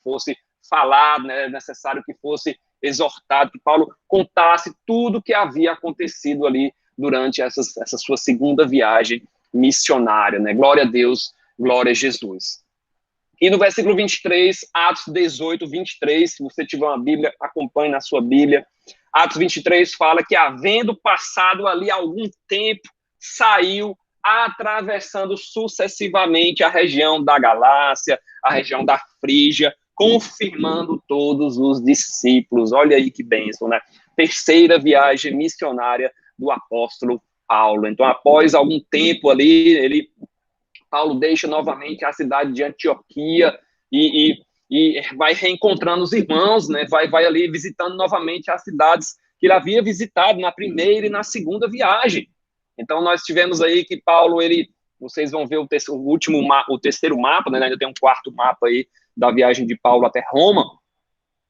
fosse falado, né, é necessário que fosse exortado, que Paulo contasse tudo o que havia acontecido ali durante essa sua segunda viagem missionária, né? Glória a Deus, glória a Jesus. E no versículo 23, Atos 18, 23, se você tiver uma Bíblia, acompanhe na sua Bíblia. Atos 23 fala que, havendo passado ali algum tempo, saiu atravessando sucessivamente a região da Galácia, a região da Frígia, confirmando todos os discípulos. Olha aí que bênção, né? Terceira viagem missionária do apóstolo Paulo. Então, após algum tempo ali, Paulo deixa novamente a cidade de Antioquia e vai reencontrando os irmãos, né? Vai ali visitando novamente as cidades que ele havia visitado na primeira e na segunda viagem. Então, nós tivemos aí que Paulo, vocês vão ver o terceiro mapa, né? Ainda tem um quarto mapa aí da viagem de Paulo até Roma.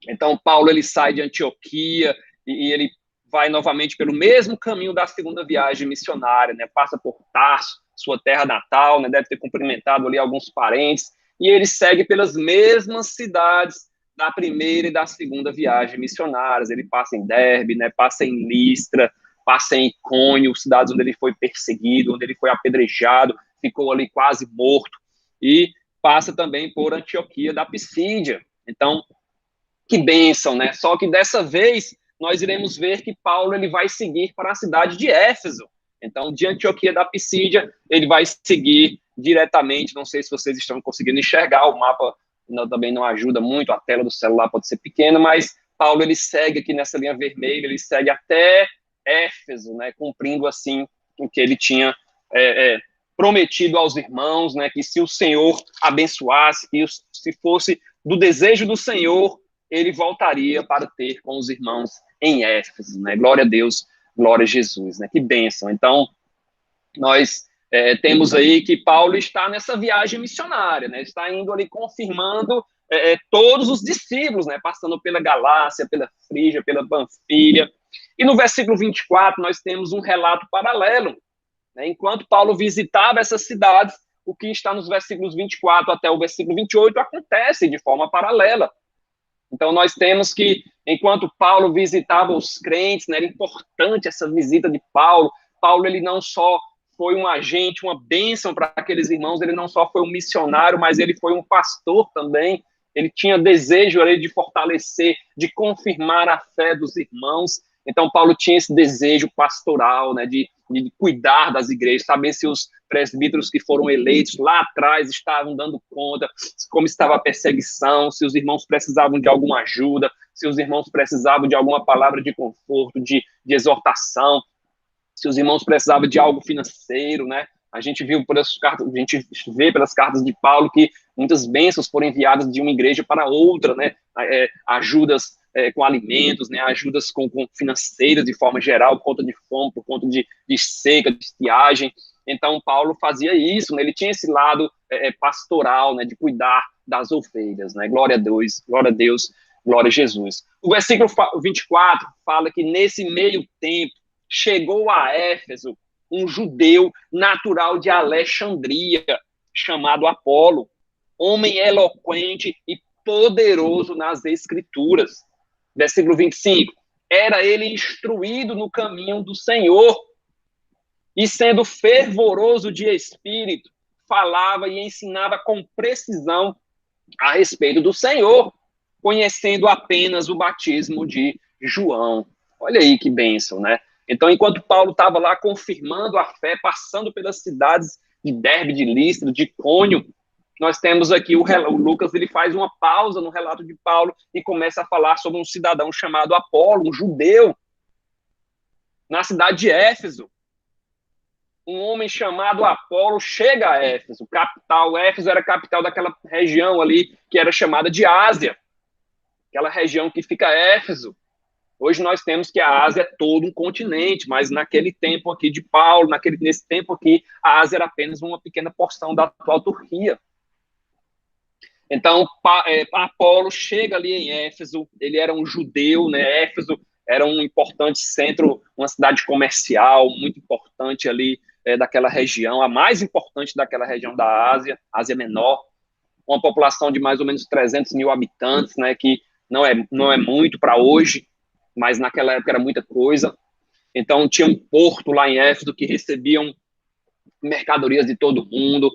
Então, Paulo, ele sai de Antioquia e ele vai novamente pelo mesmo caminho da segunda viagem missionária, né? Passa por Tarso, sua terra natal, né? Deve ter cumprimentado ali alguns parentes, e ele segue pelas mesmas cidades da primeira e da segunda viagem missionárias. Ele passa em Derbe, né? Passa em Listra, passa em Icônio, cidades onde ele foi perseguido, onde ele foi apedrejado, ficou ali quase morto, e passa também por Antioquia da Pisídia. Então, que bênção, né? Só que dessa vez nós iremos ver que Paulo ele vai seguir para a cidade de Éfeso. Então, de Antioquia da Pisídia, ele vai seguir diretamente. Não sei se vocês estão conseguindo enxergar, o mapa também não ajuda muito, a tela do celular pode ser pequena, mas Paulo ele segue aqui nessa linha vermelha, ele segue até Éfeso, né? Cumprindo assim o que ele tinha prometido aos irmãos, né? Que se o Senhor abençoasse, que se fosse do desejo do Senhor, ele voltaria para ter com os irmãos em Éfeso, né? Glória a Deus, glória a Jesus, né? Que bênção. Então, nós temos aí que Paulo está nessa viagem missionária, né? Está indo ali confirmando todos os discípulos, né? Passando pela Galácia, pela Frígia, pela Panfilha. E no versículo 24, nós temos um relato paralelo, né? Enquanto Paulo visitava essas cidades, o que está nos versículos 24 até o versículo 28 acontece de forma paralela. Então, nós temos que, enquanto Paulo visitava os crentes, né, era importante essa visita de Paulo. Paulo, ele não só foi um agente, uma bênção para aqueles irmãos, ele não só foi um missionário, mas ele foi um pastor também. Ele tinha desejo ali de fortalecer, de confirmar a fé dos irmãos. Então, Paulo tinha esse desejo pastoral, né, de cuidar das igrejas, saber se os presbíteros que foram eleitos lá atrás estavam dando conta, como estava a perseguição, se os irmãos precisavam de alguma ajuda, se os irmãos precisavam de alguma palavra de conforto, de exortação, se os irmãos precisavam de algo financeiro, né? A gente vê pelas cartas de Paulo que muitas bênçãos foram enviadas de uma igreja para outra, né? Ajudas com alimentos, né? Ajudas com financeiras de forma geral, por conta de fome, por conta de seca, de estiagem. Então, Paulo fazia isso, né? Ele tinha esse lado pastoral, né? De cuidar das ovelhas, né? Glória a Deus, glória a Deus, glória a Jesus. O versículo 24 fala que nesse meio tempo chegou a Éfeso um judeu natural de Alexandria, chamado Apolo, homem eloquente e poderoso nas Escrituras. Versículo 25. Era ele instruído no caminho do Senhor, e sendo fervoroso de espírito, falava e ensinava com precisão a respeito do Senhor, conhecendo apenas o batismo de João. Olha aí que bênção, né? Então, enquanto Paulo estava lá confirmando a fé, passando pelas cidades de Derbe, de Listra, de Icônio, nós temos aqui o Lucas, ele faz uma pausa no relato de Paulo e começa a falar sobre um cidadão chamado Apolo, um judeu, na cidade de Éfeso. Um homem chamado Apolo chega a Éfeso, capital. Éfeso era a capital daquela região ali que era chamada de Ásia, aquela região que fica Éfeso. Hoje nós temos que a Ásia é todo um continente, mas naquele tempo aqui de Paulo, nesse tempo aqui, a Ásia era apenas uma pequena porção da atual Turquia. Então, Apolo chega ali em Éfeso, ele era um judeu, né? Éfeso era um importante centro, uma cidade comercial muito importante ali daquela região, a mais importante daquela região da Ásia, Ásia Menor, uma população de mais ou menos 300 mil habitantes, né, que não é muito para hoje, mas naquela época era muita coisa. Então, tinha um porto lá em Éfeso que recebiam mercadorias de todo mundo,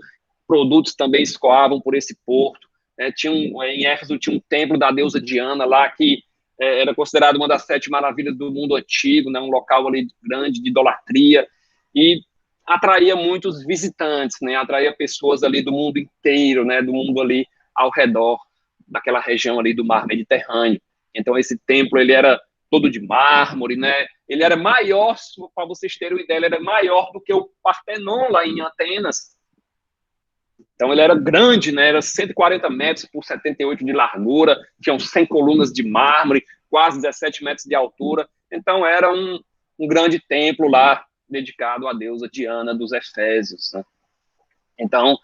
produtos também escoavam por esse porto. Em Éfeso tinha um templo da deusa Diana lá, que era considerado uma das 7 maravilhas do mundo antigo, né, um local ali grande de idolatria, e atraía muitos visitantes, né, atraía pessoas ali do mundo inteiro, né, do mundo ali ao redor daquela região ali do mar Mediterrâneo. Então, esse templo, ele era todo de mármore, né? Ele era maior, para vocês terem uma ideia, ele era maior do que o Partenon lá em Atenas. Então, ele era grande, né? Era 140 metros por 78 de largura, tinham 100 colunas de mármore, quase 17 metros de altura. Então, era um grande templo lá, dedicado à deusa Diana dos Efésios, né? Então,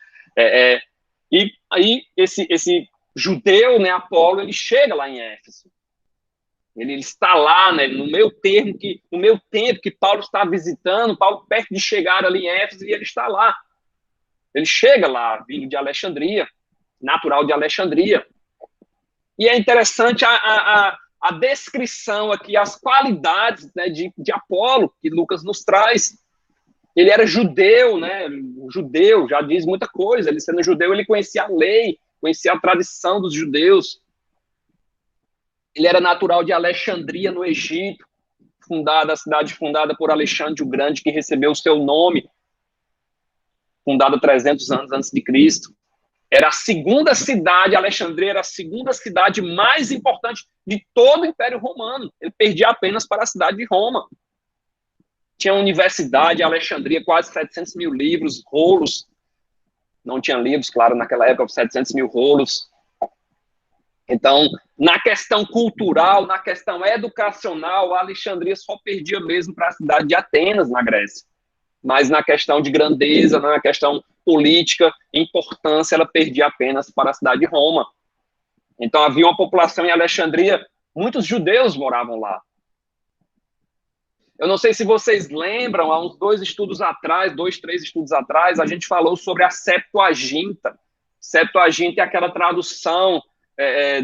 e aí esse judeu, né, Apolo, ele chega lá em Éfeso. Ele está lá, né, no meu tempo que Paulo está visitando, Paulo perto de chegar ali em Éfeso, e ele está lá. Ele chega lá, vindo de Alexandria, natural de Alexandria. E é interessante a descrição aqui, as qualidades, né, de Apolo, que Lucas nos traz. Ele era judeu, né? O judeu já diz muita coisa. Ele sendo judeu, ele conhecia a lei, conhecia a tradição dos judeus. Ele era natural de Alexandria, no Egito, a cidade fundada por Alexandre o Grande, que recebeu o seu nome, fundada 300 anos antes de Cristo. Era a segunda cidade, Alexandria era a segunda cidade mais importante de todo o Império Romano. Ele perdia apenas para a cidade de Roma. Tinha universidade, Alexandria, quase 700 mil livros, rolos. Não tinha livros, claro, naquela época, 700 mil rolos. Então, na questão cultural, na questão educacional, a Alexandria só perdia mesmo para a cidade de Atenas, na Grécia. Mas na questão de grandeza, na questão política, importância, ela perdia apenas para a cidade de Roma. Então, havia uma população em Alexandria, muitos judeus moravam lá. Eu não sei se vocês lembram, há uns 2 estudos atrás, 2, 3 estudos atrás, a gente falou sobre a Septuaginta. Septuaginta é aquela tradução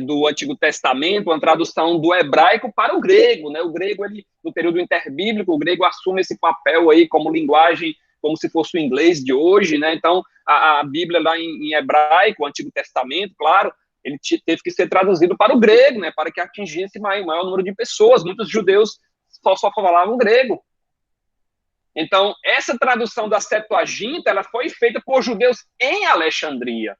do Antigo Testamento, uma tradução do hebraico para o grego, né? O grego, ele, no período interbíblico, o grego assume esse papel aí como linguagem, como se fosse o inglês de hoje, né? Então, a Bíblia lá em hebraico, o Antigo Testamento, claro, ele teve que ser traduzido para o grego, né? Para que atingisse maior número de pessoas. Muitos judeus só falavam grego. Então, essa tradução da Septuaginta, ela foi feita por judeus em Alexandria.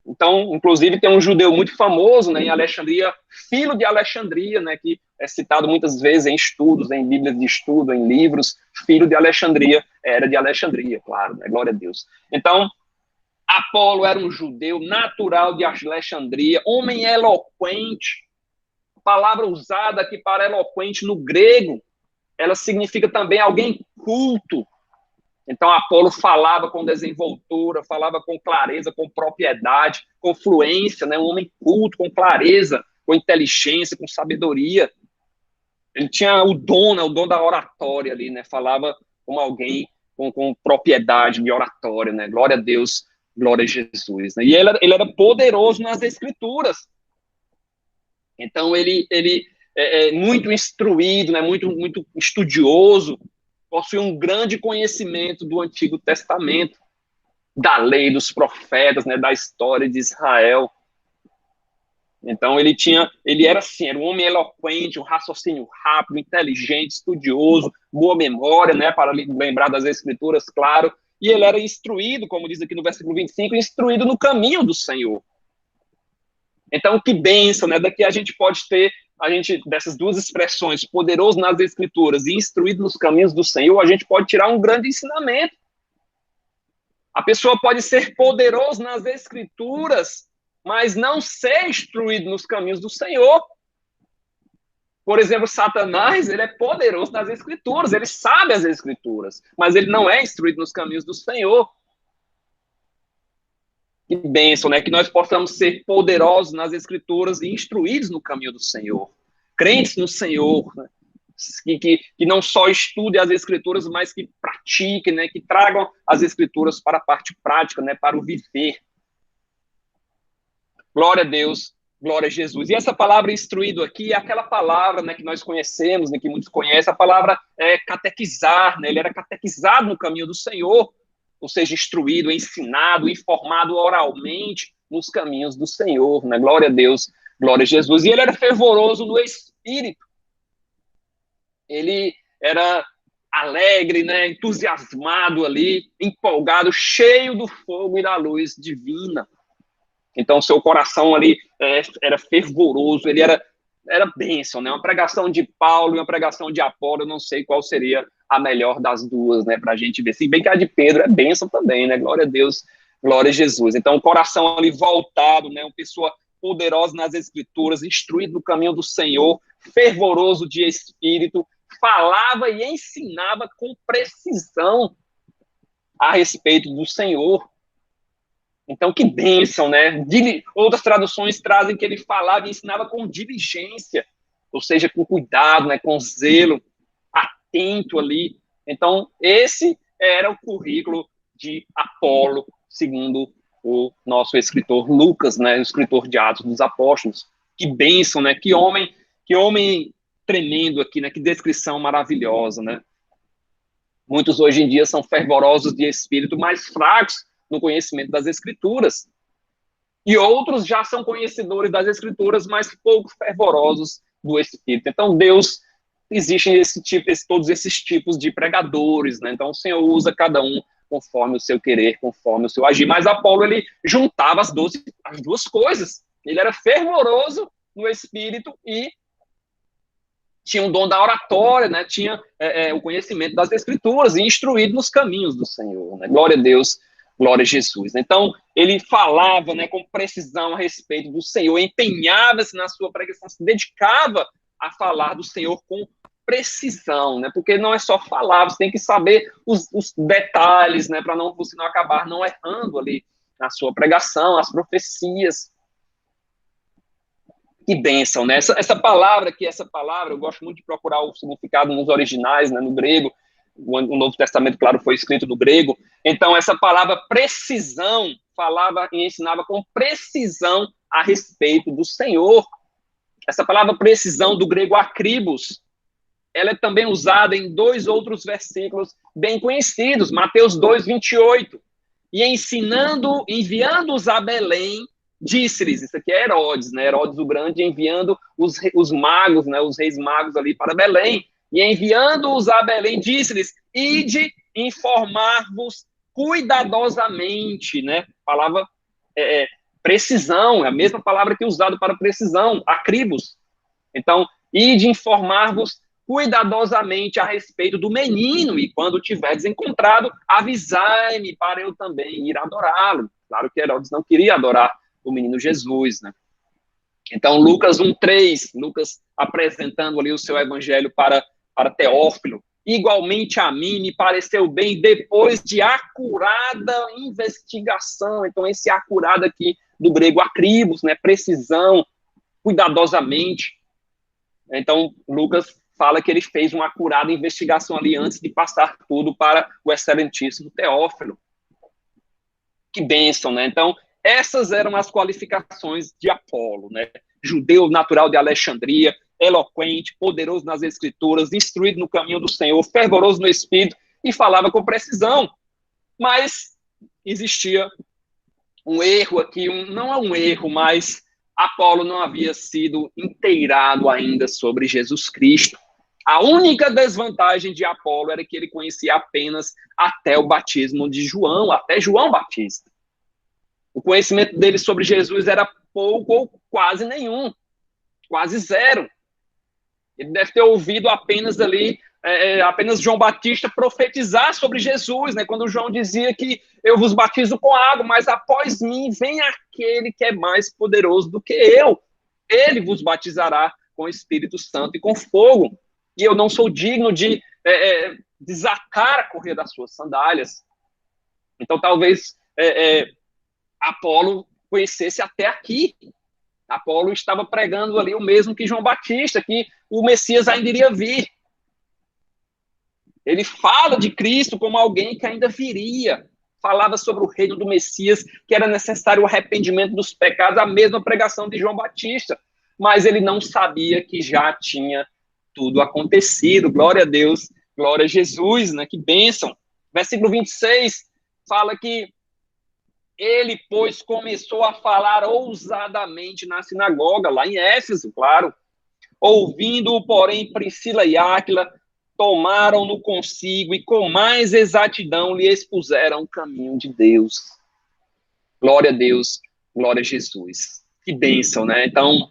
Então, inclusive, tem um judeu muito famoso, né, em Alexandria, filho de Alexandria, né, que é citado muitas vezes em estudos, em bíblias de estudo, em livros, filho de Alexandria, era de Alexandria, claro, né, glória a Deus. Então, Apolo era um judeu natural de Alexandria, homem eloquente. A palavra usada aqui para eloquente no grego, ela significa também alguém culto. Então, Apolo falava com desenvoltura, falava com clareza, com propriedade, com fluência, né? Um homem culto, com clareza, com inteligência, com sabedoria. Ele tinha o dom, né? O dom da oratória ali, né? Falava como alguém com propriedade de oratória, né? Glória a Deus, glória a Jesus. Né? E ele era poderoso nas Escrituras. Então, ele é muito instruído, né? Muito estudioso, possui um grande conhecimento do Antigo Testamento, da lei, dos profetas, né, da história de Israel. Então, ele era assim, era um homem eloquente, um raciocínio rápido, inteligente, estudioso, boa memória, né, para lembrar das Escrituras, claro, e ele era instruído, como diz aqui no versículo 25, instruído no caminho do Senhor. Então, que bênção, né, daqui a gente pode ter dessas duas expressões, poderoso nas Escrituras e instruído nos caminhos do Senhor, a gente pode tirar um grande ensinamento. A pessoa pode ser poderoso nas Escrituras, mas não ser instruído nos caminhos do Senhor. Por exemplo, Satanás, ele é poderoso nas Escrituras, ele sabe as Escrituras, mas ele não é instruído nos caminhos do Senhor. Que bênção, né? Que nós possamos ser poderosos nas Escrituras e instruídos no caminho do Senhor. Crentes no Senhor, né? que não só estudem as Escrituras, mas que pratiquem, né? Que tragam as Escrituras para a parte prática, né? Para o viver. Glória a Deus, glória a Jesus. E essa palavra instruído aqui é aquela palavra, né, que nós conhecemos, né, que muitos conhecem, a palavra catequizar, né? Ele era catequizado no caminho do Senhor, ou seja, instruído, ensinado, informado oralmente nos caminhos do Senhor, né? Glória a Deus, glória a Jesus. E ele era fervoroso no espírito. Ele era alegre, né, entusiasmado ali, empolgado, cheio do fogo e da luz divina. Então, seu coração ali era fervoroso, ele era bênção, né? Uma pregação de Paulo e uma pregação de Apolo, eu não sei qual seria a melhor das duas, né? Para a gente ver. Se bem que a de Pedro é bênção também, né? Glória a Deus, glória a Jesus. Então, o coração ali voltado, né? Uma pessoa poderosa nas Escrituras, instruído no caminho do Senhor, fervoroso de espírito, falava e ensinava com precisão a respeito do Senhor. Então, que bênção, né? Outras traduções trazem que ele falava e ensinava com diligência, ou seja, com cuidado, né? Com zelo, atento ali. Então, esse era o currículo de Apolo, segundo o nosso escritor Lucas, né? O escritor de Atos dos Apóstolos. Que bênção, né? Que homem tremendo aqui, né? Que descrição maravilhosa, né? Muitos hoje em dia são fervorosos de espírito, mais fracos no conhecimento das Escrituras. E outros já são conhecedores das Escrituras, mas pouco fervorosos do Espírito. Então, Deus, existem todos esses tipos de pregadores, né? Então, o Senhor usa cada um conforme o seu querer, conforme o seu agir. Mas Apolo, ele juntava as duas coisas. Ele era fervoroso no Espírito e tinha um dom da oratória, né? Tinha o conhecimento das Escrituras e instruído nos caminhos do Senhor, né? Glória a Deus, glória a Jesus. Então, ele falava, né, com precisão a respeito do Senhor, empenhava-se na sua pregação, se dedicava a falar do Senhor com precisão, né? Porque não é só falar, você tem que saber os detalhes, né, para você não acabar não errando ali na sua pregação, as profecias. Que bênção, né? Essa palavra, eu gosto muito de procurar o significado nos originais, né, no grego. O Novo Testamento, claro, foi escrito no grego. Então, essa palavra precisão falava e ensinava com precisão a respeito do Senhor. Essa palavra precisão, do grego akribos, ela é também usada em 2 outros versículos bem conhecidos, Mateus 2:28. E enviando-os a Belém, disse-lhes, isso aqui é Herodes, né? Herodes o Grande enviando os magos, né? Os reis magos ali para Belém. E enviando-os a Belém, disse-lhes, ide informar-vos cuidadosamente, né? Palavra precisão, é a mesma palavra que é usada para precisão, akribos. Então, ide informar-vos cuidadosamente a respeito do menino, e quando tiverdes encontrado, avisai-me para eu também ir adorá-lo. Claro que Herodes não queria adorar o menino Jesus, né? Então, Lucas 1:3, Lucas apresentando ali o seu evangelho para Teófilo. Igualmente a mim me pareceu bem, depois de acurada investigação. Então, esse acurado aqui do grego akribos, né? Precisão, cuidadosamente. Então, Lucas fala que ele fez uma acurada investigação ali antes de passar tudo para o excelentíssimo Teófilo. Que bênção, né? Então, essas eram as qualificações de Apolo, né? Judeu natural de Alexandria, eloquente, poderoso nas Escrituras, instruído no caminho do Senhor, fervoroso no Espírito e falava com precisão. Mas existia um erro aqui, não é um erro, mas Apolo não havia sido inteirado ainda sobre Jesus Cristo. A única desvantagem de Apolo era que ele conhecia apenas até o batismo de João, até João Batista. O conhecimento dele sobre Jesus era pouco ou quase nenhum, quase zero. Ele deve ter ouvido apenas ali, apenas João Batista profetizar sobre Jesus, né? Quando João dizia que eu vos batizo com água, mas após mim vem aquele que é mais poderoso do que eu. Ele vos batizará com o Espírito Santo e com fogo. E eu não sou digno de desatar a correia das suas sandálias. Então, talvez Apolo conhecesse até aqui. Apolo estava pregando ali o mesmo que João Batista, que o Messias ainda iria vir. Ele fala de Cristo como alguém que ainda viria. falava sobre o reino do Messias, que era necessário o arrependimento dos pecados, a mesma pregação de João Batista. Mas ele não sabia que já tinha tudo acontecido. Glória a Deus, glória a Jesus, né? Que bênção. Versículo 26 fala que ele, pois, começou a falar ousadamente na sinagoga, lá em Éfeso, claro. Ouvindo-o, porém, Priscila e Áquila tomaram-no consigo e com mais exatidão lhe expuseram o caminho de Deus. Glória a Deus, glória a Jesus. Que bênção, né? Então,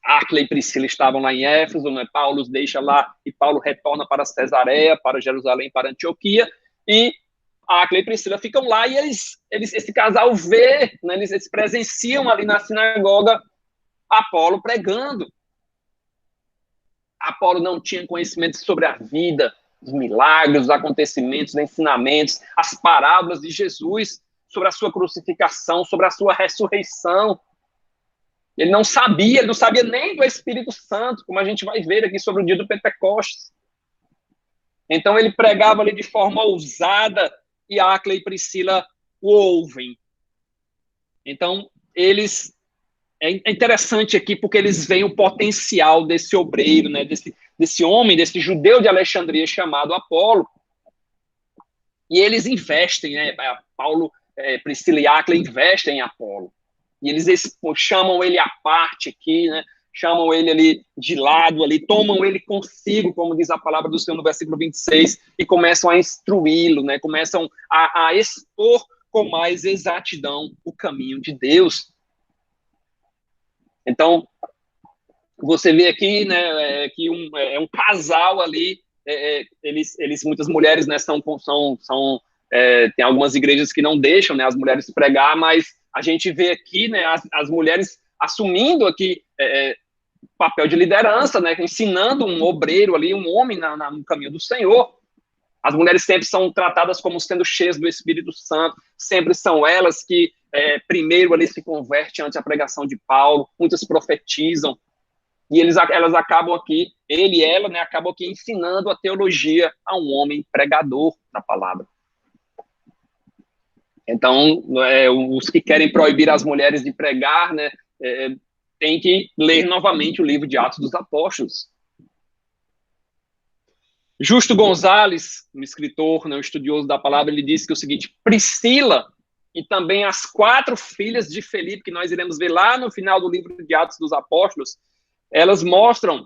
Áquila e Priscila estavam lá em Éfeso, né? Paulo os deixa lá e Paulo retorna para Cesareia, para Jerusalém, para Antioquia, e Áquila e Priscila ficam lá e esse casal vê, né? Eles presenciam ali na sinagoga Apolo pregando. Apolo não tinha conhecimento sobre a vida, os milagres, os acontecimentos, os ensinamentos, as parábolas de Jesus, sobre a sua crucificação, sobre a sua ressurreição. Ele não sabia nem do Espírito Santo, como a gente vai ver aqui sobre o dia do Pentecostes. Então ele pregava ali de forma ousada e Áquila e Priscila o ouvem. Então é interessante aqui porque eles veem o potencial desse obreiro, né, desse homem, desse judeu de Alexandria chamado Apolo. E eles investem, né, Priscila e Áquila investem em Apolo. E eles chamam ele à parte aqui, né, chamam ele ali de lado, ali, tomam ele consigo, como diz a palavra do Senhor no versículo 26, e começam a instruí-lo, né, começam a expor com mais exatidão o caminho de Deus. Então, você vê aqui, né, que um casal ali, muitas mulheres, né, tem algumas igrejas que não deixam, né, as mulheres pregar, mas a gente vê aqui, né, as mulheres assumindo aqui papel de liderança, né, ensinando um obreiro ali, um homem no caminho do Senhor. As mulheres sempre são tratadas como sendo cheias do Espírito Santo, sempre são elas que primeiro ali se convertem ante a pregação de Paulo, muitas profetizam, e elas acabam aqui, ele e ela, né, acabam aqui ensinando a teologia a um homem pregador da palavra. Então, os que querem proibir as mulheres de pregar, né, tem que ler novamente o livro de Atos dos Apóstolos. Justo Gonzalez, um escritor, né, um estudioso da palavra, ele disse que o seguinte: Priscila e também as 4 filhas de Felipe, que nós iremos ver lá no final do livro de Atos dos Apóstolos, elas mostram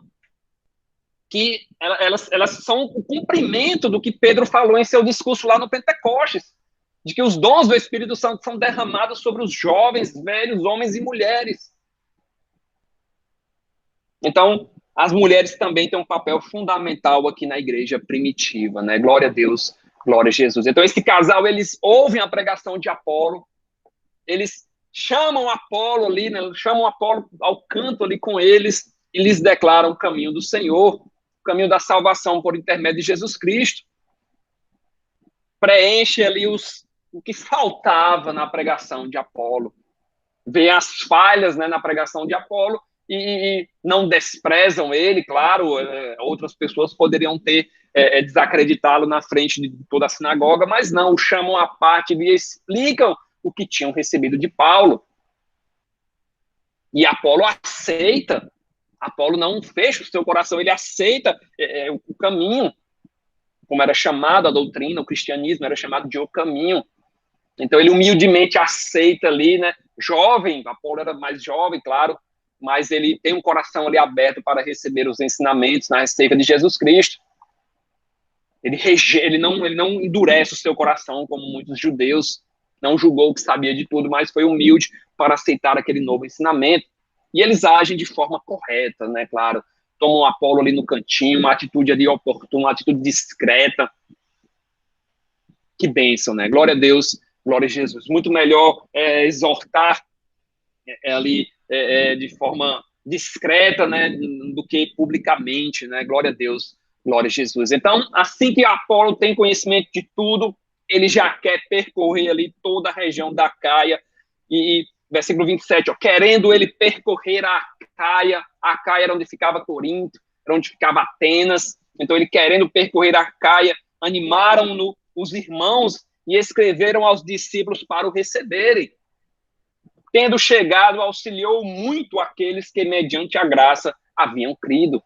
que elas são o cumprimento do que Pedro falou em seu discurso lá no Pentecostes, de que os dons do Espírito Santo são derramados sobre os jovens, velhos, homens e mulheres. Então, as mulheres também têm um papel fundamental aqui na igreja primitiva, né? Glória a Deus, glória a Jesus. Então, esse casal, eles ouvem a pregação de Apolo, eles chamam Apolo ali, né? Chamam Apolo ao canto ali com eles e lhes declaram o caminho do Senhor, o caminho da salvação por intermédio de Jesus Cristo. Preenche ali o que faltava na pregação de Apolo. Vê as falhas, né, na pregação de Apolo e não desprezam ele, claro, outras pessoas poderiam ter desacreditá-lo na frente de toda a sinagoga, mas não, o chamam à parte e explicam o que tinham recebido de Paulo. E Apolo aceita. Apolo não fecha o seu coração, ele aceita o caminho, como era chamado a doutrina, o cristianismo era chamado de o caminho. Então ele humildemente aceita ali, né? Jovem, Apolo era mais jovem, claro, mas ele tem um coração ali aberto para receber os ensinamentos na receita de Jesus Cristo. Ele não endurece o seu coração como muitos judeus, não julgou que sabia de tudo, mas foi humilde para aceitar aquele novo ensinamento. E eles agem de forma correta, né? Claro, tomam Apolo ali no cantinho, uma atitude ali oportuna, uma atitude discreta. Que bênção, né? Glória a Deus, glória a Jesus. Muito melhor exortar ali de forma discreta, né, do que publicamente, né? Glória a Deus, glória a Jesus. Então, assim que Apolo tem conhecimento de tudo, ele já quer percorrer ali toda a região da Caia, e versículo 27, querendo ele percorrer a Caia era onde ficava Corinto, era onde ficava Atenas, então ele querendo percorrer a Caia, animaram-no os irmãos e escreveram aos discípulos para o receberem. Tendo chegado, auxiliou muito aqueles que, mediante a graça, haviam crido.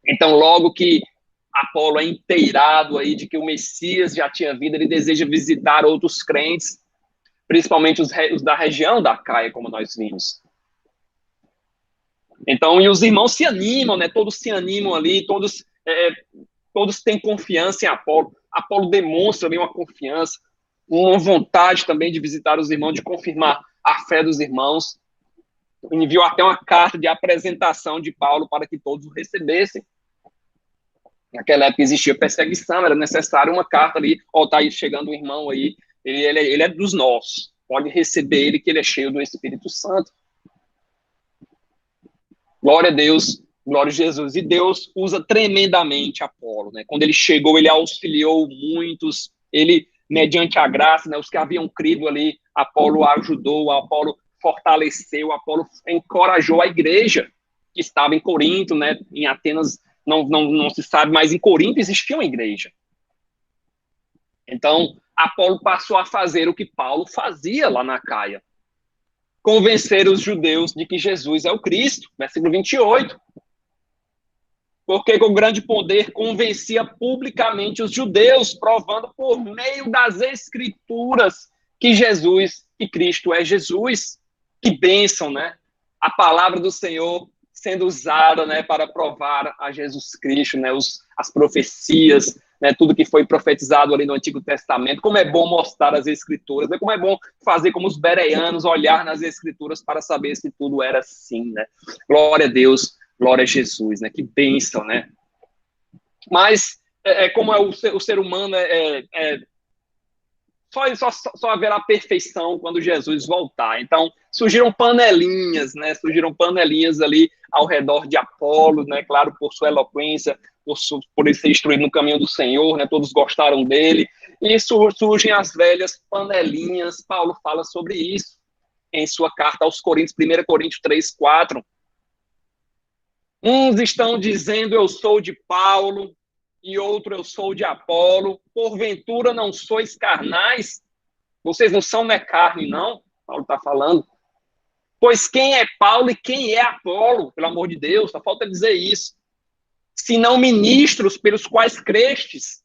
Então, logo que Apolo é inteirado aí de que o Messias já tinha vindo, ele deseja visitar outros crentes, principalmente os da região da Caia, como nós vimos. Então, e os irmãos se animam, né? Todos se animam ali, todos têm confiança em Apolo. Apolo demonstra ali uma confiança, uma vontade também de visitar os irmãos, de confirmar a fé dos irmãos. Enviou até uma carta de apresentação de Paulo para que todos o recebessem. Naquela época existia perseguição, era necessário uma carta ali, tá aí chegando um irmão aí, ele é dos nossos, pode receber ele, que ele é cheio do Espírito Santo. Glória a Deus, glória a Jesus. E Deus usa tremendamente Apolo, né? Quando ele chegou, ele auxiliou muitos, ele, mediante a graça, né, os que haviam crido ali, Apolo ajudou, Apolo fortaleceu, Apolo encorajou a igreja que estava em Corinto, né? Em Atenas não se sabe, mas em Corinto existia uma igreja. Então, Apolo passou a fazer o que Paulo fazia lá na Caia. Convencer os judeus de que Jesus é o Cristo, versículo 28. Porque com grande poder convencia publicamente os judeus, provando por meio das Escrituras que Cristo é Jesus. Que bênção, né? A palavra do Senhor sendo usada, né, para provar a Jesus Cristo, né, as profecias, né, tudo que foi profetizado ali no Antigo Testamento. Como é bom mostrar as Escrituras, né, como é bom fazer como os bereanos, olhar nas Escrituras para saber se tudo era assim, né? Glória a Deus, glória a Jesus, né? Que bênção, né? Mas, como é o ser humano, só haverá perfeição quando Jesus voltar. Então, surgiram panelinhas, né? Surgiram panelinhas ali ao redor de Apolo, né? Claro, por sua eloquência, por ele ser instruído no caminho do Senhor, né? Todos gostaram dele. E surgem as velhas panelinhas. Paulo fala sobre isso em sua carta aos Coríntios, 1 Coríntios 3:4. Uns estão dizendo, eu sou de Paulo, e outro, eu sou de Apolo. Porventura não sois carnais? Vocês não são carne, não? Paulo está falando. Pois quem é Paulo e quem é Apolo? Pelo amor de Deus, só falta dizer isso. Se não ministros pelos quais crestes,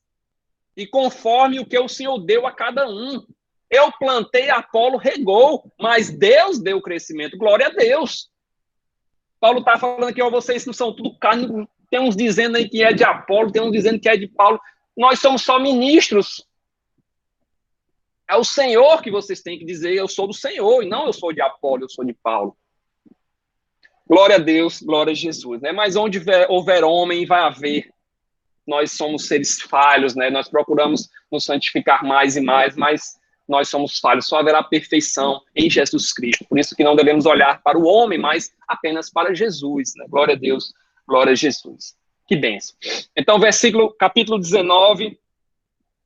e conforme o que o Senhor deu a cada um. Eu plantei, Apolo regou, mas Deus deu o crescimento. Glória a Deus. Paulo está falando que vocês não são tudo carne. Tem uns dizendo aí que é de Apolo, tem uns dizendo que é de Paulo. Nós somos só ministros. É o Senhor que vocês têm que dizer, eu sou do Senhor, e não eu sou de Apolo, eu sou de Paulo. Glória a Deus, glória a Jesus, né? Mas onde houver homem, vai haver. Nós somos seres falhos, né? Nós procuramos nos santificar mais e mais, mas nós somos falhos. Só haverá perfeição em Jesus Cristo. Por isso que não devemos olhar para o homem, mas apenas para Jesus, né? Glória a Deus, glória a Jesus. Que bênção. Então, capítulo 19,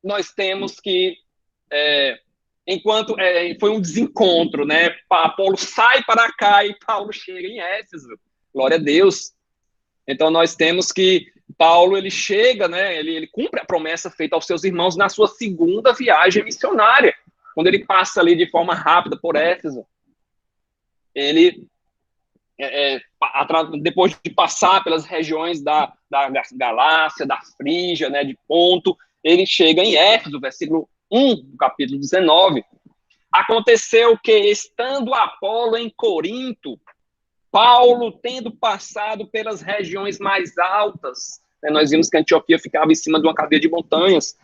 nós temos que, foi um desencontro, né? Apolo sai para cá e Paulo chega em Éfeso. Glória a Deus. Então, nós temos que Paulo, ele chega, né? Ele cumpre a promessa feita aos seus irmãos na sua segunda viagem missionária, quando ele passa ali de forma rápida por Éfeso. Ele, depois de passar pelas regiões da Galácia, da Frígia, né, de Ponto, ele chega em Éfeso, versículo 1 do capítulo 19. Aconteceu que, estando Apolo em Corinto, Paulo, tendo passado pelas regiões mais altas, né, nós vimos que a Antioquia ficava em cima de uma cadeia de montanhas,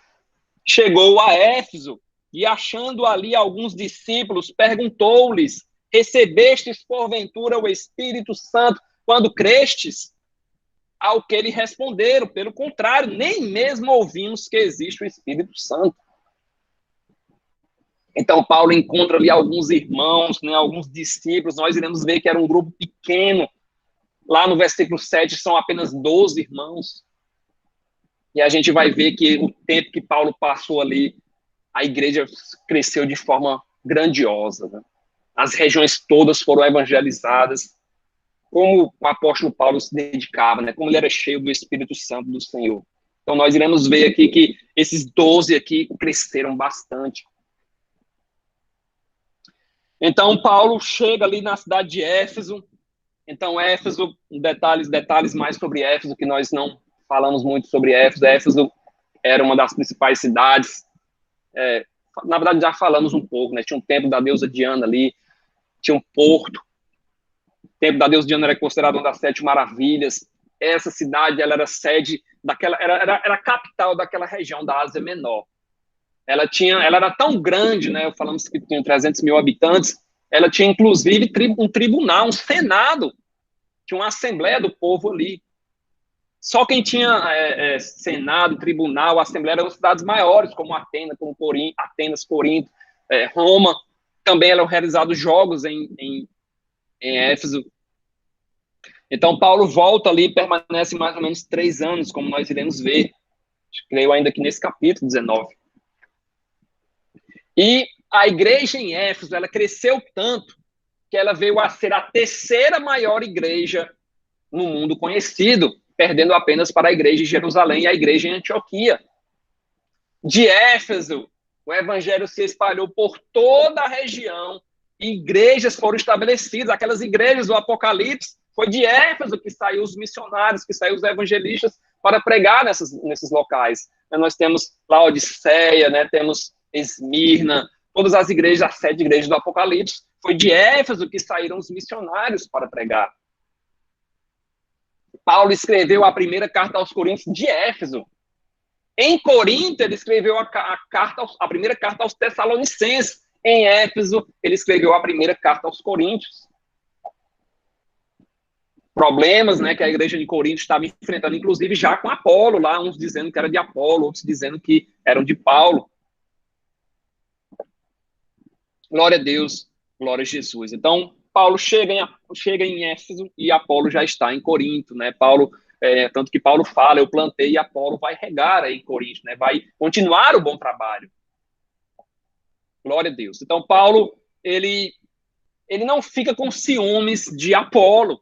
chegou a Éfeso e, achando ali alguns discípulos, perguntou-lhes, recebestes porventura o Espírito Santo quando crestes? Ao que eles responderam, pelo contrário, nem mesmo ouvimos que existe o Espírito Santo. Então, Paulo encontra ali alguns irmãos, né, alguns discípulos. Nós iremos ver que era um grupo pequeno. Lá no versículo 7 são apenas 12 irmãos. E a gente vai ver que o tempo que Paulo passou ali, a igreja cresceu de forma grandiosa, né? As regiões todas foram evangelizadas. Como o apóstolo Paulo se dedicava, né? Como ele era cheio do Espírito Santo do Senhor. Então, nós iremos ver aqui que esses 12 aqui cresceram bastante. Então, Paulo chega ali na cidade de Éfeso. Então, Éfeso, detalhes mais sobre Éfeso, que nós não falamos muito sobre Éfeso. Éfeso era uma das principais cidades. Na verdade, já falamos um pouco, né? Tinha um templo da deusa Diana ali, tinha um porto. O templo da deusa Diana era considerado uma das 7 maravilhas. Essa cidade, ela era sede daquela, era a capital daquela região da Ásia Menor. Ela era tão grande, né? Falamos que tinha 300 mil habitantes. Ela tinha, inclusive, um tribunal, um senado, tinha uma assembleia do povo ali. Só quem tinha senado, tribunal, assembleia eram cidades maiores, como Atenas, Corinto, Roma. Também eram realizados jogos em Éfeso. Então, Paulo volta ali e permanece mais ou menos 3 anos, como nós iremos ver. Creio ainda que nesse capítulo 19. E a igreja em Éfeso, ela cresceu tanto que ela veio a ser a 3ª maior igreja no mundo conhecido, perdendo apenas para a igreja de Jerusalém e a igreja em Antioquia. De Éfeso, o evangelho se espalhou por toda a região, e igrejas foram estabelecidas, aquelas igrejas do Apocalipse, foi de Éfeso que saiu os missionários, que saiu os evangelistas para pregar nesses locais. Nós temos Laodiceia, né, temos Esmirna, todas as igrejas, as 7 igrejas do Apocalipse, foi de Éfeso que saíram os missionários para pregar. Paulo escreveu a primeira carta aos Coríntios de Éfeso. Em Corinto, ele escreveu a primeira carta aos Tessalonicenses. Em Éfeso, ele escreveu a primeira carta aos Coríntios. Problemas, né, que a igreja de Corinto estava enfrentando, inclusive já com Apolo, lá uns dizendo que era de Apolo, outros dizendo que eram de Paulo. Glória a Deus, glória a Jesus. Então, Paulo chega em Éfeso e Apolo já está em Corinto, né? Tanto que Paulo fala, eu plantei e Apolo vai regar aí em Corinto, né? Vai continuar o bom trabalho. Glória a Deus. Então, Paulo, ele não fica com ciúmes de Apolo.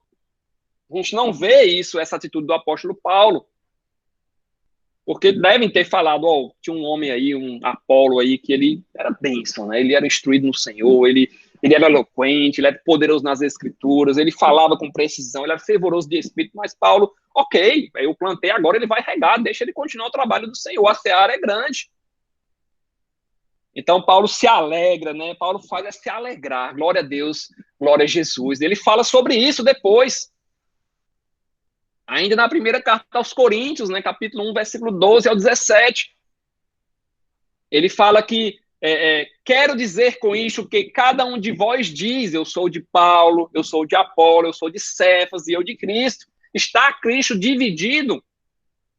A gente não vê essa atitude do apóstolo Paulo. Porque devem ter falado, tinha um homem aí, um Apolo aí, que ele era bênção, né? Ele era instruído no Senhor, ele era eloquente, ele era poderoso nas escrituras, ele falava com precisão, ele era fervoroso de espírito, mas Paulo, ok, eu plantei, agora ele vai regar, deixa ele continuar o trabalho do Senhor, a seara é grande. Então, Paulo se alegra, né? Paulo faz se alegrar, glória a Deus, glória a Jesus. Ele fala sobre isso depois. Ainda na primeira carta aos Coríntios, né, capítulo 1, versículo 12 ao 17, ele fala que, quero dizer com isso que cada um de vós diz, eu sou de Paulo, eu sou de Apolo, eu sou de Cefas e eu de Cristo. Está Cristo dividido?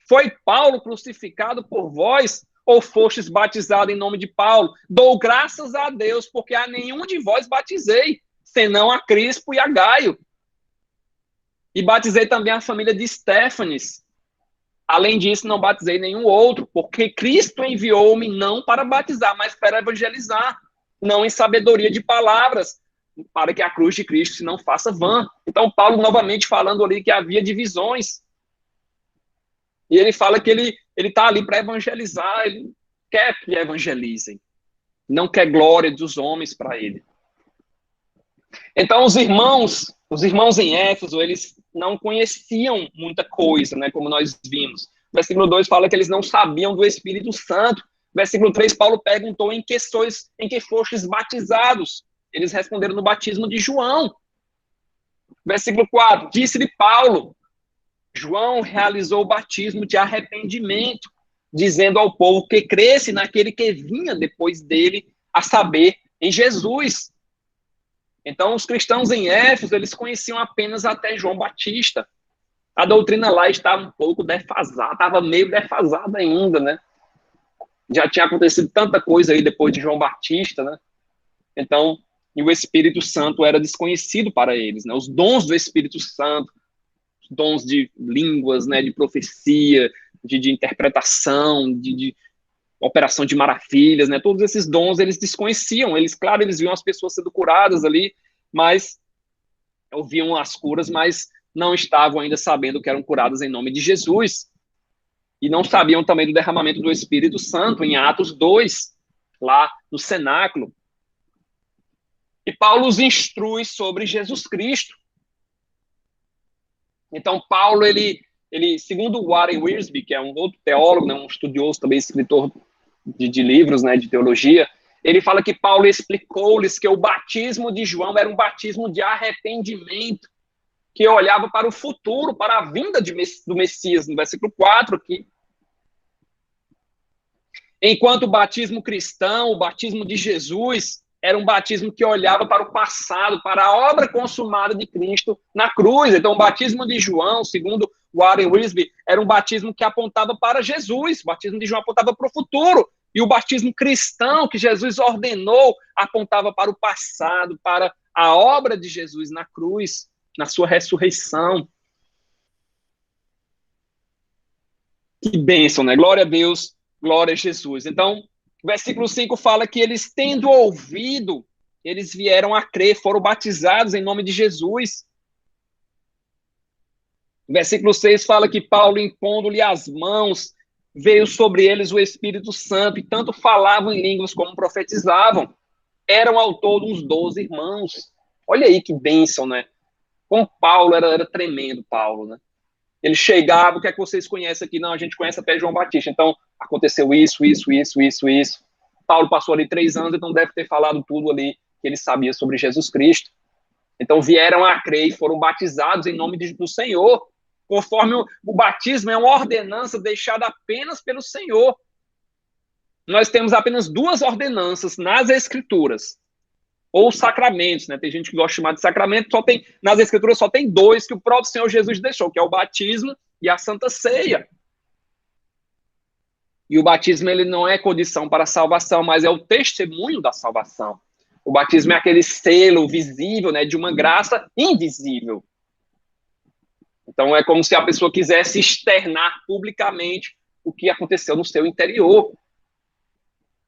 Foi Paulo crucificado por vós ou fostes batizado em nome de Paulo? Dou graças a Deus, porque a nenhum de vós batizei, senão a Crispo e a Gaio. E batizei também a família de Estéfanes. Além disso, não batizei nenhum outro, porque Cristo enviou-me não para batizar, mas para evangelizar, não em sabedoria de palavras, para que a cruz de Cristo se não faça vã. Então, Paulo novamente falando ali que havia divisões. E ele fala que ele está ali para evangelizar, ele quer que evangelizem. Não quer glória dos homens para ele. Então, os irmãos em Éfeso, eles não conheciam muita coisa, né, como nós vimos. Versículo 2 fala que eles não sabiam do Espírito Santo. Versículo 3, Paulo perguntou em que fostes batizados. Eles responderam no batismo de João. Versículo 4, disse-lhe Paulo, João realizou o batismo de arrependimento, dizendo ao povo que cresce naquele que vinha depois dele, a saber, em Jesus. Então, os cristãos em Éfeso, eles conheciam apenas até João Batista. A doutrina lá estava um pouco defasada, estava meio defasada ainda, né? Já tinha acontecido tanta coisa aí depois de João Batista, né? Então, e o Espírito Santo era desconhecido para eles, né? Os dons do Espírito Santo, os dons de línguas, né? De profecia, de interpretação, de operação de maravilhas, né? Todos esses dons eles desconheciam. Claro, eles viam as pessoas sendo curadas ali, mas ouviam as curas, mas não estavam ainda sabendo que eram curadas em nome de Jesus. e não sabiam também do derramamento do Espírito Santo, em Atos 2, lá no cenáculo. E Paulo os instrui sobre Jesus Cristo. Então, Paulo, ele segundo Warren Wiersbe, que é um outro teólogo, né, um estudioso também, escritor de livros, né, de teologia, ele fala que Paulo explicou-lhes que o batismo de João era um batismo de arrependimento, que olhava para o futuro, para a vinda do Messias, no versículo 4 aqui. Enquanto o batismo cristão, o batismo de Jesus, era um batismo que olhava para o passado, para a obra consumada de Cristo na cruz. Então, o batismo de João, segundo Warren Wiersbe, era um batismo que apontava para Jesus. O batismo de João apontava para o futuro. E o batismo cristão que Jesus ordenou apontava para o passado, para a obra de Jesus na cruz, na sua ressurreição. Que bênção, né? Glória a Deus, glória a Jesus. Então, o versículo 5 fala que eles, tendo ouvido, eles vieram a crer, foram batizados em nome de Jesus. O versículo 6 fala que Paulo, impondo-lhe as mãos, veio sobre eles o Espírito Santo, e tanto falavam em línguas como profetizavam. Eram ao todo uns 12 irmãos. Olha aí que bênção, né? Como Paulo era tremendo, Paulo, né? Ele chegava, o que é que vocês conhecem aqui? Não, a gente conhece até João Batista. Então, aconteceu isso. Paulo passou ali 3 anos, então deve ter falado tudo ali que ele sabia sobre Jesus Cristo. Então, vieram a crer e foram batizados em nome do Senhor, conforme o batismo é uma ordenança deixada apenas pelo Senhor. Nós temos apenas 2 ordenanças nas Escrituras, ou sacramentos, né? Tem gente que gosta de chamar de sacramento, nas Escrituras só tem 2 que o próprio Senhor Jesus deixou, que é o batismo e a Santa Ceia. E o batismo, ele não é condição para a salvação, mas é o testemunho da salvação. O batismo é aquele selo visível, né, de uma graça invisível. Então, é como se a pessoa quisesse externar publicamente o que aconteceu no seu interior.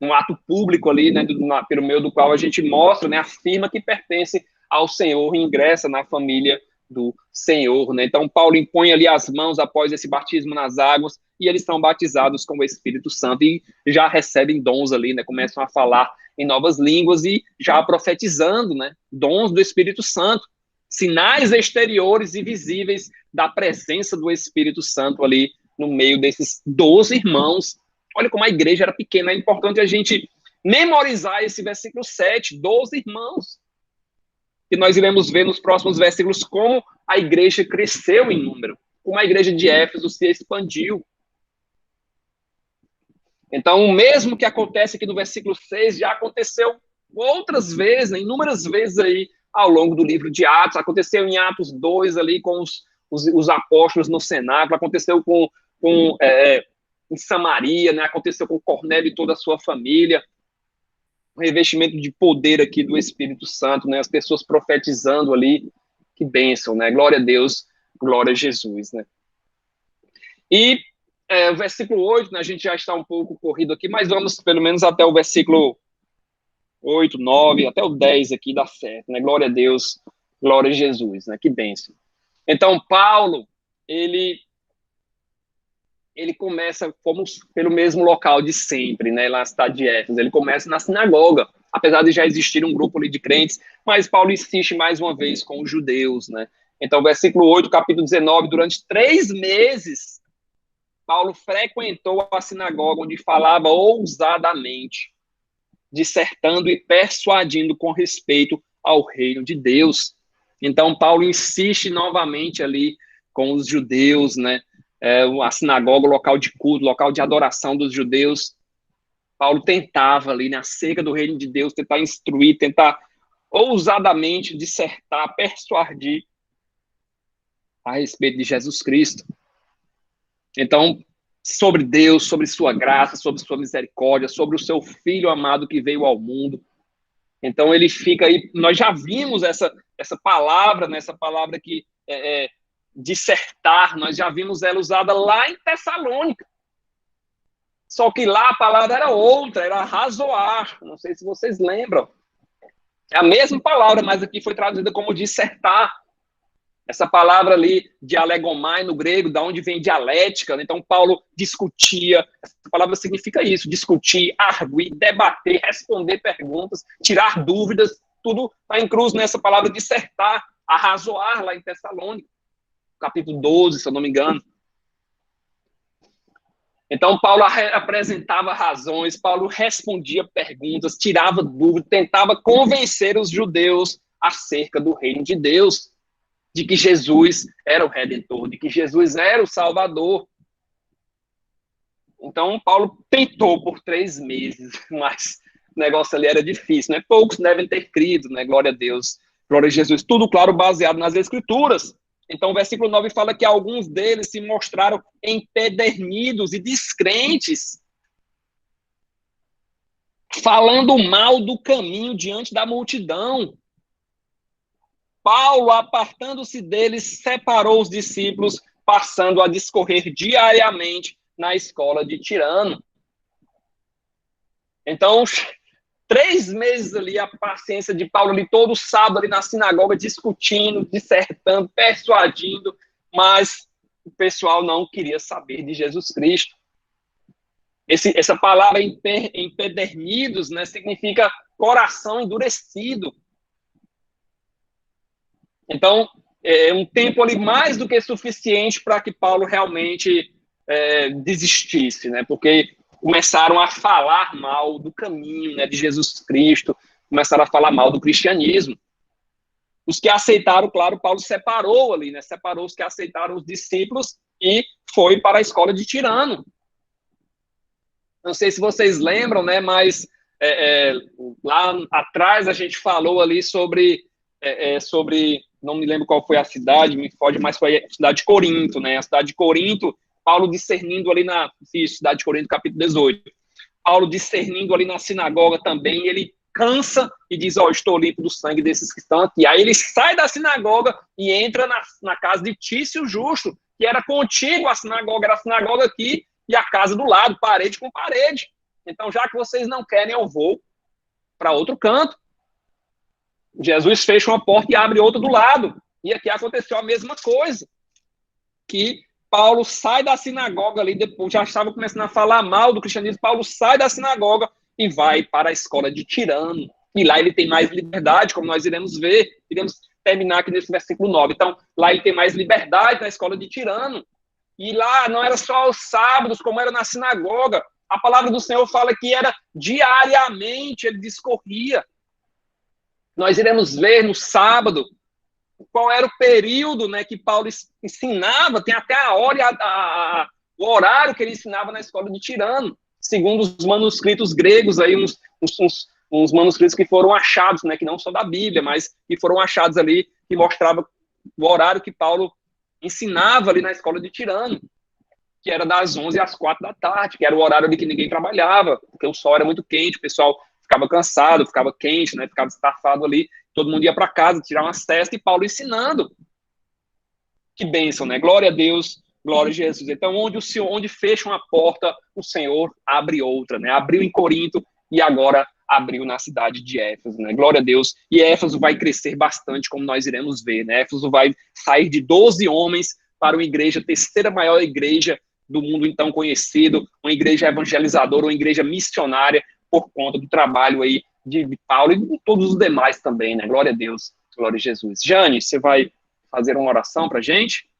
Um ato público ali, né, pelo meio do qual a gente mostra, né, afirma que pertence ao Senhor e ingressa na família do Senhor, né? Então, Paulo impõe ali as mãos após esse batismo nas águas e eles são batizados com o Espírito Santo e já recebem dons ali, né? Começam a falar em novas línguas e já profetizando, né? Dons do Espírito Santo, sinais exteriores e visíveis da presença do Espírito Santo ali no meio desses 12 irmãos. Olha como a igreja era pequena. É importante a gente memorizar esse versículo 7, 12 irmãos. E nós iremos ver nos próximos versículos como a igreja cresceu em número, como a igreja de Éfeso se expandiu. Então, o mesmo que acontece aqui no versículo 6, já aconteceu outras vezes, né, inúmeras vezes aí ao longo do livro de Atos. Aconteceu em Atos 2 ali com os apóstolos no cenáculo, aconteceu em Samaria, né? Aconteceu com Cornélio e toda a sua família, o revestimento de poder aqui do Espírito Santo, né? As pessoas profetizando ali, que bênção, né? Glória a Deus, glória a Jesus, né? E o versículo 8, né? A gente já está um pouco corrido aqui, mas vamos pelo menos até o versículo 8, 9, até o 10 aqui dá certo, né? Glória a Deus, glória a Jesus, né? Que bênção. Então, Paulo, ele começa como pelo mesmo local de sempre, né, lá na cidade de Éfeso. Ele começa na sinagoga, apesar de já existir um grupo ali de crentes, mas Paulo insiste mais uma vez com os judeus, né? Então, versículo 8, capítulo 19, durante 3 meses, Paulo frequentou a sinagoga onde falava ousadamente, dissertando e persuadindo com respeito ao reino de Deus. Então, Paulo insiste novamente ali com os judeus, né? A sinagoga, o local de culto, local de adoração dos judeus. Paulo tentava ali, na seca do reino de Deus, tentar instruir, tentar ousadamente dissertar, persuadir a respeito de Jesus Cristo. Então, sobre Deus, sobre sua graça, sobre sua misericórdia, sobre o seu Filho amado que veio ao mundo. Então, ele fica aí, nós já vimos essa palavra, né, essa palavra que dissertar, nós já vimos ela usada lá em Tessalônica. Só que lá a palavra era outra, era razoar. Não sei se vocês lembram. É a mesma palavra, mas aqui foi traduzida como dissertar. Essa palavra ali, dialegomai, no grego, da onde vem dialética, né? Então, Paulo discutia. Essa palavra significa isso, discutir, arguir, debater, responder perguntas, tirar dúvidas, tudo está incluso nessa palavra dissertar, arrazoar, lá em Tessalônica, capítulo 12, se eu não me engano. Então, Paulo apresentava razões, Paulo respondia perguntas, tirava dúvidas, tentava convencer os judeus acerca do reino de Deus, de que Jesus era o Redentor, de que Jesus era o Salvador. Então, Paulo tentou por 3 meses, mas o negócio ali era difícil, né? Poucos devem ter crido, né? Glória a Deus, glória a Jesus. Tudo, claro, baseado nas Escrituras. Então, o versículo 9 fala que alguns deles se mostraram empedernidos e descrentes, falando mal do caminho diante da multidão. Paulo, apartando-se deles, separou os discípulos, passando a discorrer diariamente na escola de Tirano. Então, 3 meses ali, a paciência de Paulo ali, todo sábado ali na sinagoga, discutindo, dissertando, persuadindo, mas o pessoal não queria saber de Jesus Cristo. Essa palavra empedernidos, né, significa coração endurecido. Então, é um tempo ali mais do que suficiente para que Paulo realmente desistisse, né? Porque começaram a falar mal do caminho, né, de Jesus Cristo, começaram a falar mal do cristianismo. Os que aceitaram, claro, Paulo separou ali, né? Separou os que aceitaram os discípulos e foi para a escola de Tirano. Não sei se vocês lembram, né? Mas lá atrás a gente falou ali sobre não me lembro qual foi a cidade, me foge, mas foi a cidade de Corinto, né? A cidade de Corinto, Paulo discernindo ali cidade de Corinto, capítulo 18. Paulo discernindo ali na sinagoga também, ele cansa e diz, estou limpo do sangue desses que estão aqui. Aí ele sai da sinagoga e entra na casa de Tício Justo, que era contígua a sinagoga, era a sinagoga aqui e a casa do lado, parede com parede. Então, já que vocês não querem, eu vou para outro canto. Jesus fecha uma porta e abre outra do lado. E aqui aconteceu a mesma coisa. Que Paulo sai da sinagoga ali, depois já estava começando a falar mal do cristianismo. Paulo sai da sinagoga e vai para a escola de Tirano. E lá ele tem mais liberdade, como nós iremos ver. Iremos terminar aqui nesse versículo 9. Então, lá ele tem mais liberdade na escola de Tirano. E lá não era só aos sábados, como era na sinagoga. A palavra do Senhor fala que era diariamente, ele discorria. Nós iremos ver no sábado qual era o período, né, que Paulo ensinava, tem até a hora, o horário que ele ensinava na escola de Tirano, segundo os manuscritos gregos, aí, uns manuscritos que foram achados, né, que não são da Bíblia, mas que foram achados ali, que mostrava o horário que Paulo ensinava ali na escola de Tirano, que era das 11 às 4 da tarde, que era o horário ali que ninguém trabalhava, porque o sol era muito quente, o pessoal ficava cansado, ficava quente, né? Ficava estafado ali, todo mundo ia para casa, tirar uma cesta, e Paulo ensinando. Que bênção, né? Glória a Deus, glória a Jesus. Então, onde fecha uma porta, o Senhor abre outra, né? Abriu em Corinto e agora abriu na cidade de Éfeso, né? Glória a Deus. E Éfeso vai crescer bastante, como nós iremos ver, né? Éfeso vai sair de 12 homens para uma igreja, a terceira maior igreja do mundo então conhecido, uma igreja evangelizadora, uma igreja missionária, por conta do trabalho aí de Paulo e de todos os demais também, né? Glória a Deus, glória a Jesus. Jane, você vai fazer uma oração para a gente?